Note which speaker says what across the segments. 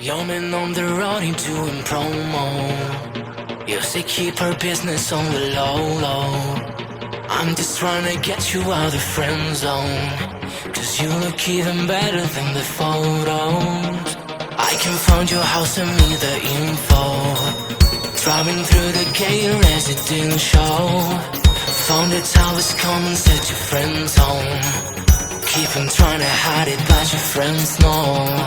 Speaker 1: Yo, man, on the road, ain't doing promo. You say keep her business on the low. I'm just trying to get you out of the friend zone, 'cause you look even better than the photos. I can find your house and me the info. Driving through the gate, your residence show. Found a tower's coming, set your friends home. Keep on trying to hide it, but your friends know.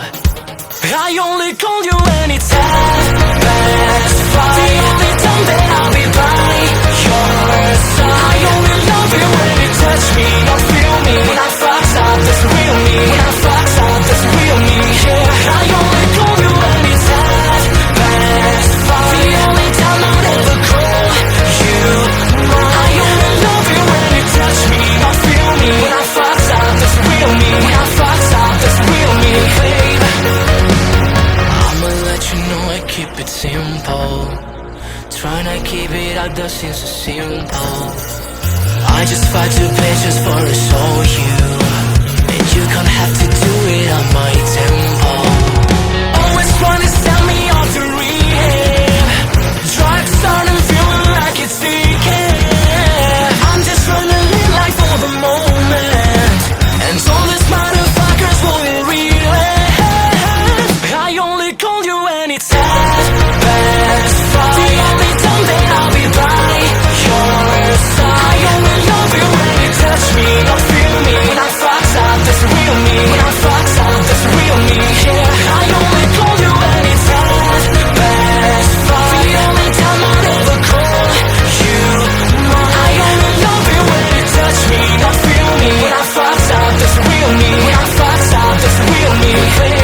Speaker 1: I only call you when it's past five. The only time that I'll be by your side. I only love it when you touch me, not feel me. When I fucked up, that's real me. When I fucked up, that's real me. Yeah, I only call you when it's past five. The only time I'll ever call you mine. I only love it when you touch me, not feel me. When I fucked up, that's real me. When I fucked up, that's real me, babe. You know I keep it simple. Try not keep it out, that seems so simple. I just fight to pay just for to show you, and you can't have to do it on my tempo. Always trying to sell me off to rehab. Try to start and feeling like it's decaf. I'm just trying to live life for the moment, and all these motherfuckers won't relent. I only call you when it's past five. The only time that I'll be by your side. I only love it when you touch me, not feel me. When I fucked up, that's real me. When I fucked up, that's real me. Yeah, I only call you when it's past five. The only time I'd ever call you mine. I only love it when you touch me, not feel me. When I fucked up, that's real me. When I fucked up, that's real me, babe.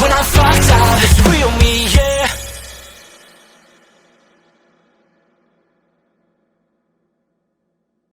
Speaker 1: When I fucked up, it's real me, yeah.